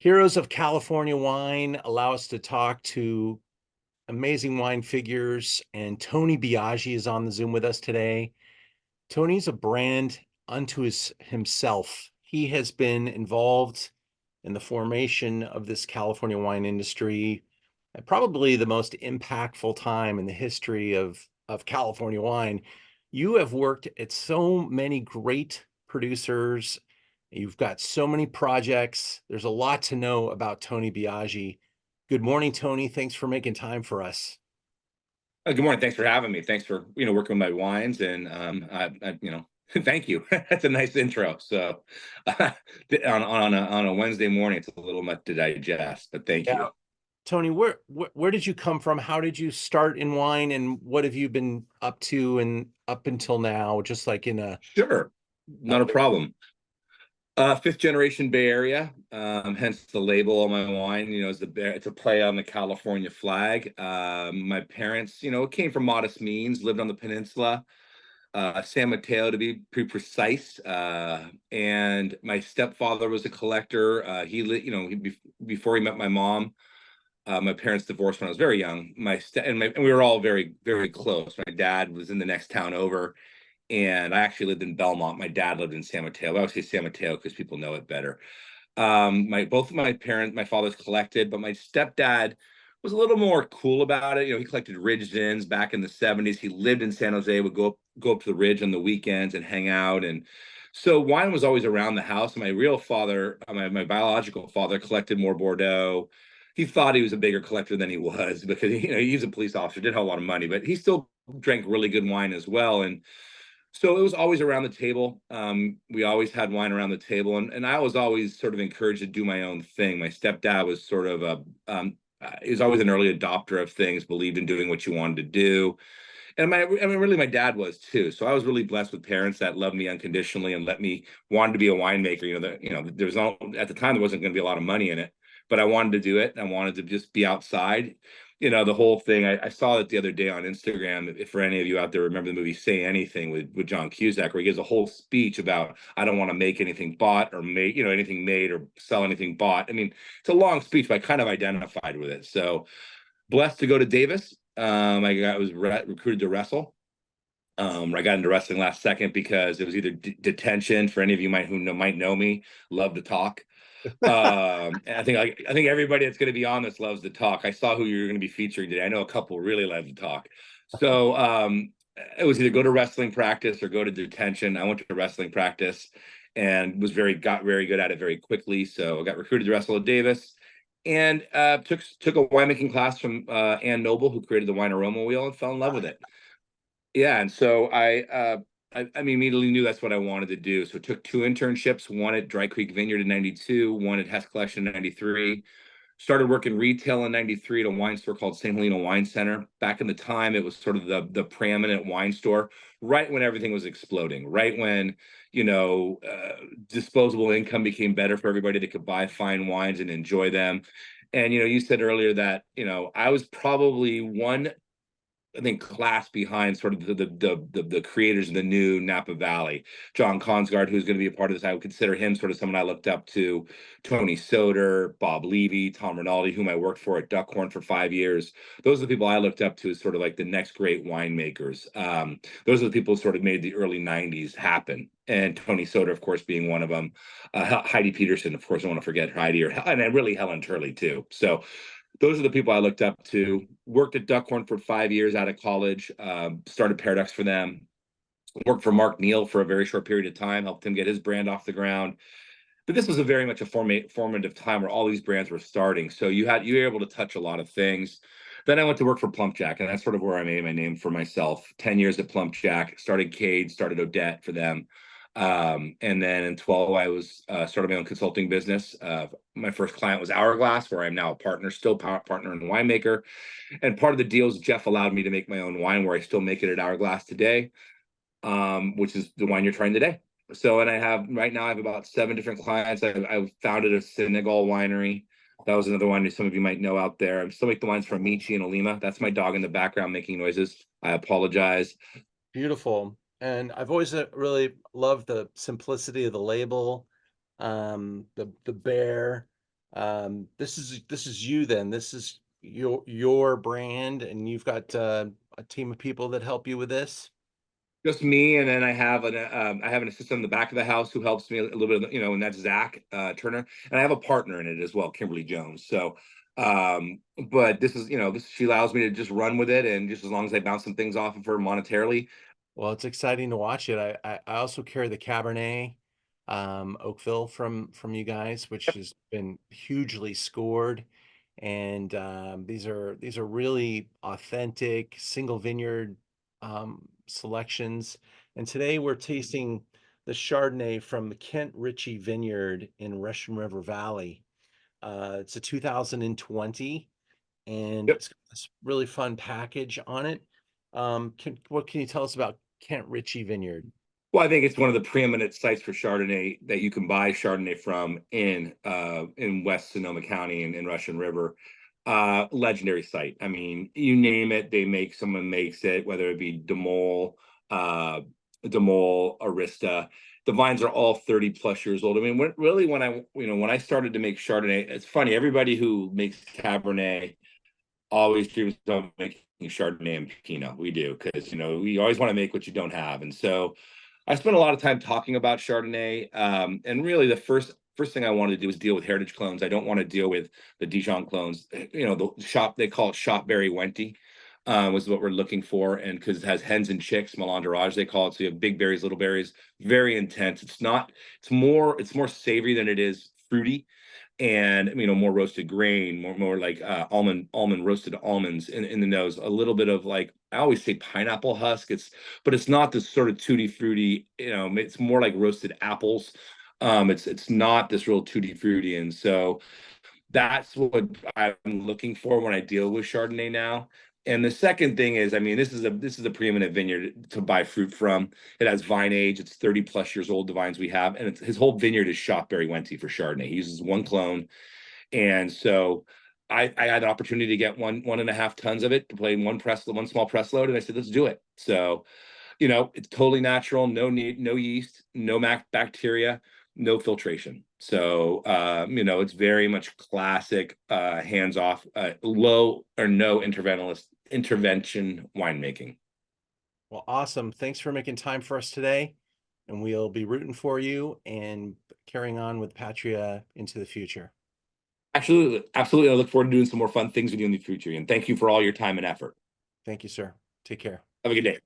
Heroes of California Wine allow us to talk to amazing wine figures, and Tony Biagi is on the Zoom with us today. Tony's a brand unto himself. He has been involved in the formation of this California wine industry at probably the most impactful time in the history of California wine. You have worked at so many great producers. You've got so many projects. There's a lot to know about Tony Biagi. Good morning, Tony. Thanks for making time for us. Good morning. Thanks for having me. Thanks for working with my wines and thank you. That's a nice intro. So on a Wednesday morning, it's a little much to digest, but thank Yeah. you. Tony, where did you come from? How did you start in wine, and what have you been up to and up until now? Just like in a Sure, not a problem. Fifth generation Bay Area, hence the label on my wine. Is it's a play on the California flag. My parents, came from modest means, lived on the peninsula. San Mateo to be pretty precise. And my stepfather was a collector. Before he met my mom, my parents divorced when I was very young. And we were all very, very close. My dad was in the next town over, and I actually lived in Belmont. My dad lived in San Mateo. I would say San Mateo because people know it better. Both of my parents, my father's collected, but my stepdad was a little more cool about it. He collected Ridge Zins back in the 70s. He lived in San Jose, would go up to the Ridge on the weekends and hang out. And so wine was always around the house. And my real father, my biological father, collected more Bordeaux. He thought he was a bigger collector than he was because he's a police officer, didn't have a lot of money, but he still drank really good wine as well. And so it was always around the table. We always had wine around the table, and I was always sort of encouraged to do my own thing. My stepdad was sort of he was always an early adopter of things, believed in doing what you wanted to do, and really, my dad was too. So I was really blessed with parents that loved me unconditionally and let me wanted to be a winemaker. There was no at the time there wasn't going to be a lot of money in it, but I wanted to do it. And I wanted to just be outside. The whole thing. I saw it the other day on Instagram. If for any of you out there remember the movie Say Anything with John Cusack, where he gives a whole speech about I don't want to make anything bought or make anything made or sell anything bought. I mean, it's a long speech, but I kind of identified with it. So blessed to go to Davis. I was recruited to wrestle. I got into wrestling last second because it was either detention. For any of you might know me, love to talk. And I think everybody that's going to be on this loves to talk. I saw who you're going to be featuring today. I know a couple really love to talk. So it was either go to wrestling practice or go to detention. I went to wrestling practice and got very good at it very quickly. So I got recruited to wrestle at Davis and took a winemaking class from Ann Noble, who created the wine aroma wheel, and fell in love with it. Yeah, and so I immediately knew that's what I wanted to do. So I took two internships, one at Dry Creek Vineyard in 92, one at Hess Collection in 93. Started working retail in 93 at a wine store called St. Helena Wine Center. Back in the time, it was sort of the preeminent wine store, right when everything was exploding, right when, disposable income became better for everybody that could buy fine wines and enjoy them. And, you said earlier that, I was probably one, I think, class behind sort of the creators of the new Napa Valley. John Consgard, who's going to be a part of this, I would consider him sort of someone I looked up to. Tony Soder, Bob Levy, Tom Rinaldi, whom I worked for at Duckhorn for 5 years. Those are the people I looked up to as sort of like the next great winemakers. Those are the people who sort of made the early 90s happen. And Tony Soder, of course, being one of them. Heidi Peterson, of course, I don't want to forget Heidi, and really Helen Turley, too. So those are the people I looked up to. Worked at Duckhorn for 5 years out of college. Started Paradox for them. Worked for Mark Neal for a very short period of time. Helped him get his brand off the ground. But this was a very much a formative time where all these brands were starting. So you were able to touch a lot of things. Then I went to work for Plump Jack, and that's sort of where I made my name for myself. 10 years at Plump Jack. Started Cade. Started Odette for them. And then in 12, I was started my own consulting business. My first client was Hourglass, where I'm now a partner, still partner and winemaker. And part of the deal is Jeff allowed me to make my own wine, where I still make it at Hourglass today, which is the wine you're trying today. So, and right now I have about 7 different clients. I founded a Senegal winery. That was another one some of you might know out there. I still make the wines from Michi and Olima. That's my dog in the background making noises. I apologize. Beautiful. And I've always really loved the simplicity of the label, the bear. This is you then. This is your brand, and you've got a team of people that help you with this. Just me, and then I have an assistant in the back of the house who helps me a little bit, and that's Zach Turner, and I have a partner in it as well, Kimberly Jones. So, but this is, this she allows me to just run with it, and just as long as I bounce some things off of her monetarily. Well, it's exciting to watch it. I also carry the Cabernet Oakville from you guys, which has been hugely scored. And these are really authentic single vineyard selections. And today we're tasting the Chardonnay from the Kent Ritchie Vineyard in Russian River Valley. It's a 2020, and Yep. it's got this really fun package on it. What can you tell us about Kent Ritchie Vineyard? Well, I think it's one of the preeminent sites for Chardonnay that you can buy Chardonnay from in West Sonoma County and in Russian River. Legendary site. I mean, you name it, someone makes it, whether it be uh, Demol, Arista. The vines are all 30 plus years old. I mean, really, when I started to make Chardonnay, it's funny. Everybody who makes Cabernet always dreams of making Chardonnay and Pinot. We do, because we always want to make what you don't have. And so I spent a lot of time talking about Chardonnay. And really the first thing I wanted to do was deal with heritage clones. I don't want to deal with the Dijon clones. The shop, they call it shop berry Wente. Was what we're looking for, and because it has hens and chicks, melanderage they call it. So you have big berries, little berries, very intense. It's not. It's more savory than it is fruity, and more roasted grain, more like almond roasted almonds in the nose, a little bit of, like, I always say, pineapple husk. But it's not this sort of tutti fruity, it's more like roasted apples. It's not this real tutti fruity, and so that's what I'm looking for when I deal with Chardonnay now. And the second thing is, I mean, this is a preeminent vineyard to buy fruit from. It has vine age. It's 30 plus years old, the vines we have, and his whole vineyard is shop berry Wente for Chardonnay. He uses one clone, and so I had the opportunity to get 1.5 tons of it to play in one small press load, and I said, let's do it. So it's totally natural, no yeast, no bacteria, no filtration. So, it's very much classic, hands off, low or no intervention winemaking. Well, awesome. Thanks for making time for us today, and we'll be rooting for you and carrying on with Patria into the future. Absolutely. Absolutely. I look forward to doing some more fun things with you in the future. And thank you for all your time and effort. Thank you, sir. Take care. Have a good day.